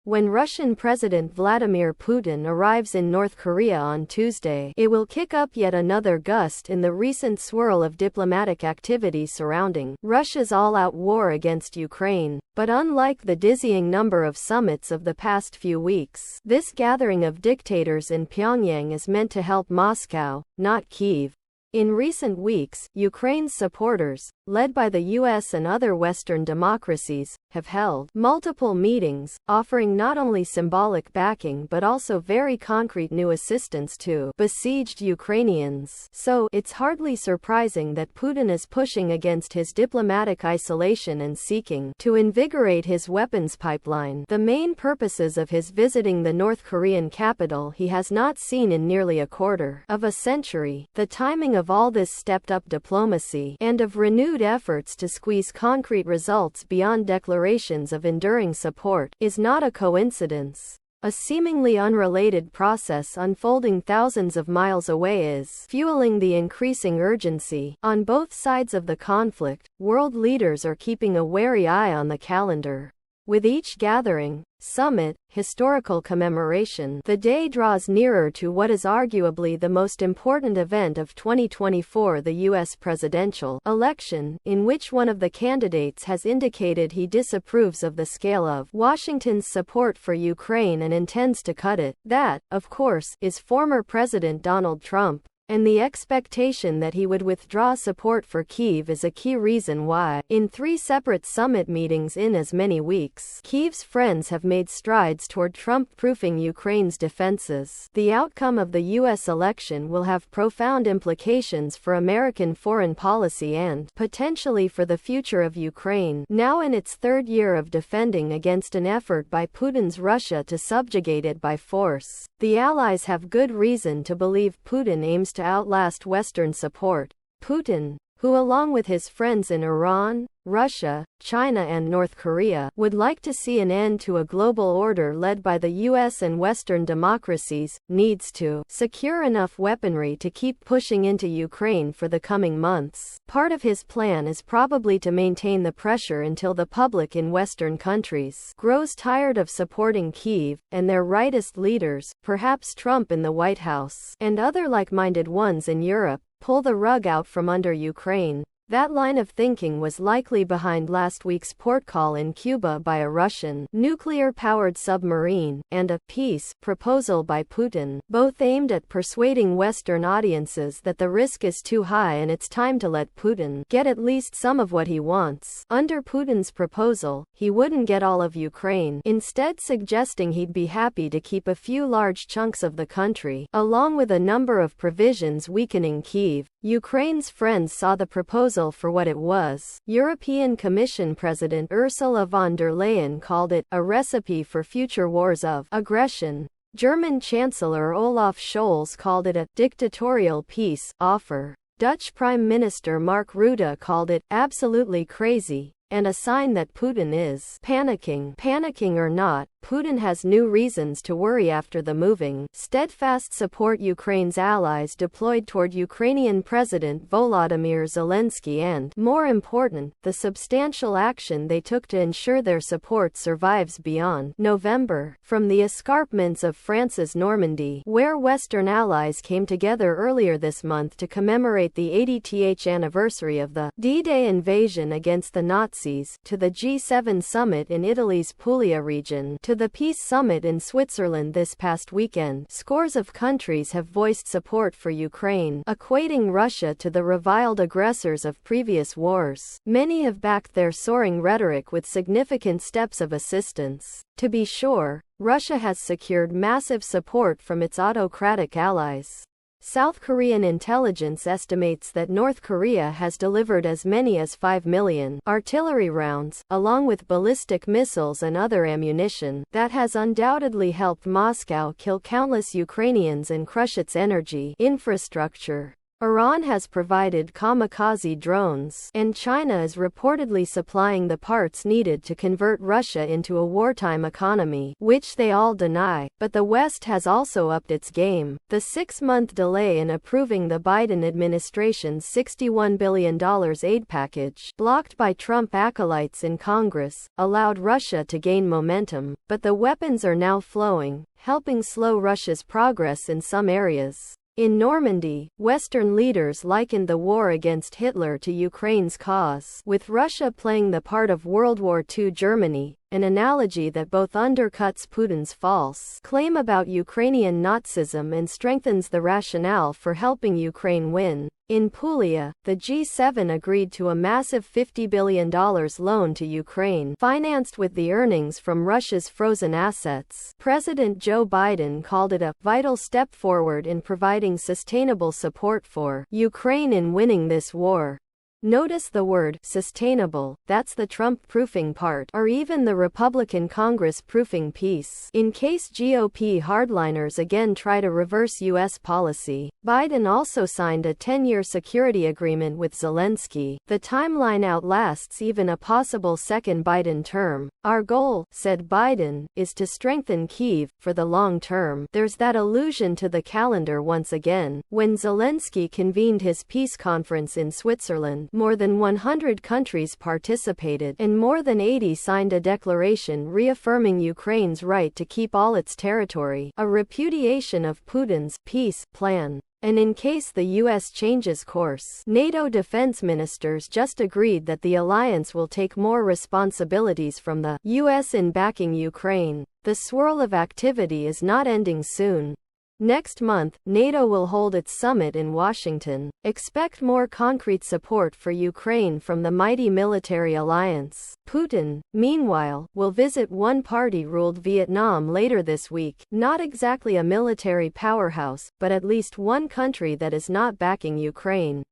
When Russian President Vladimir Putin arrives in North Korea on Tuesday, it will kick up yet another gust in the recent swirl of diplomatic activity surrounding Russia's all-out war against Ukraine. But unlike the dizzying number of summits of the past few weeks, this gathering of dictators in Pyongyang is meant to help Moscow, not Kyiv. In recent weeks, Ukraine's supporters, led by the US and other Western democracies, have held multiple meetings, offering not only symbolic backing but also very concrete new assistance to besieged Ukrainians. So, it's hardly surprising that Putin is pushing against his diplomatic isolation and seeking to invigorate his weapons pipeline, the main purposes of his visiting the North Korean capital he has not seen in nearly a quarter of a century. The timing of all this stepped-up diplomacy, and of renewed efforts to squeeze concrete results beyond declarations of enduring support, is not a coincidence. A seemingly unrelated process unfolding thousands of miles away is fueling the increasing urgency. On both sides of the conflict, world leaders are keeping a wary eye on the calendar. With each gathering, summit, historical commemoration, the day draws nearer to what is arguably the most important event of 2024, the U.S. presidential election, in which one of the candidates has indicated he disapproves of the scale of Washington's support for Ukraine and intends to cut it. That, of course, is former President Donald Trump. And the expectation that he would withdraw support for Kyiv is a key reason why, in 3 separate summit meetings in as many weeks, Kyiv's friends have made strides toward Trump-proofing Ukraine's defenses. The outcome of the U.S. election will have profound implications for American foreign policy and, potentially, for the future of Ukraine, now in its 3rd year of defending against an effort by Putin's Russia to subjugate it by force. The Allies have good reason to believe Putin aims to outlast Western support. Putin, who along with his friends in Iran, Russia, China and North Korea, would like to see an end to a global order led by the US and Western democracies, needs to secure enough weaponry to keep pushing into Ukraine for the coming months. Part of his plan is probably to maintain the pressure until the public in Western countries grows tired of supporting Kyiv, and their rightist leaders, perhaps Trump in the White House, and other like-minded ones in Europe, pull the rug out from under Ukraine. That line of thinking was likely behind last week's port call in Cuba by a Russian nuclear-powered submarine, and a peace proposal by Putin, both aimed at persuading Western audiences that the risk is too high and it's time to let Putin get at least some of what he wants. Under Putin's proposal, he wouldn't get all of Ukraine, instead suggesting he'd be happy to keep a few large chunks of the country, along with a number of provisions weakening Kyiv. Ukraine's friends saw the proposal for what it was. European Commission President Ursula von der Leyen called it a recipe for future wars of aggression. German Chancellor Olaf Scholz called it a dictatorial peace offer. Dutch Prime Minister Mark Rutte called it absolutely crazy, and a sign that Putin is panicking. Panicking or not, Putin has new reasons to worry after the moving, steadfast support Ukraine's allies deployed toward Ukrainian President Volodymyr Zelensky and, more important, the substantial action they took to ensure their support survives beyond November. From the escarpments of France's Normandy, where Western allies came together earlier this month to commemorate the 80th anniversary of the D-Day invasion against the Nazis, to the G7 summit in Italy's Puglia region, to the Peace Summit in Switzerland this past weekend, scores of countries have voiced support for Ukraine, equating Russia to the reviled aggressors of previous wars. Many have backed their soaring rhetoric with significant steps of assistance. To be sure, Russia has secured massive support from its autocratic allies. South Korean intelligence estimates that North Korea has delivered as many as 5 million artillery rounds, along with ballistic missiles and other ammunition, that has undoubtedly helped Moscow kill countless Ukrainians and crush its energy infrastructure. Iran has provided kamikaze drones, and China is reportedly supplying the parts needed to convert Russia into a wartime economy, which they all deny. But the West has also upped its game. The 6-month delay in approving the Biden administration's $61 billion aid package, blocked by Trump acolytes in Congress, allowed Russia to gain momentum, but the weapons are now flowing, helping slow Russia's progress in some areas. In Normandy, Western leaders likened the war against Hitler to Ukraine's cause, with Russia playing the part of World War II Germany, an analogy that both undercuts Putin's false claim about Ukrainian Nazism and strengthens the rationale for helping Ukraine win. In Puglia, the G7 agreed to a massive $50 billion loan to Ukraine, financed with the earnings from Russia's frozen assets. President Joe Biden called it a vital step forward in providing sustainable support for Ukraine in winning this war. Notice the word sustainable, that's the Trump-proofing part, or even the Republican Congress-proofing piece. In case GOP hardliners again try to reverse U.S. policy, Biden also signed a 10-year security agreement with Zelensky. The timeline outlasts even a possible second Biden term. Our goal, said Biden, is to strengthen Kyiv for the long term. There's that allusion to the calendar once again. When Zelensky convened his peace conference in Switzerland, more than 100 countries participated, and more than 80 signed a declaration reaffirming Ukraine's right to keep all its territory, a repudiation of Putin's peace plan. And in case the U.S. changes course, NATO defense ministers just agreed that the alliance will take more responsibilities from the U.S. in backing Ukraine. The swirl of activity is not ending soon. Next month, NATO will hold its summit in Washington. Expect more concrete support for Ukraine from the mighty military alliance. Putin, meanwhile, will visit one-party-ruled Vietnam later this week. Not exactly a military powerhouse, but at least one country that is not backing Ukraine.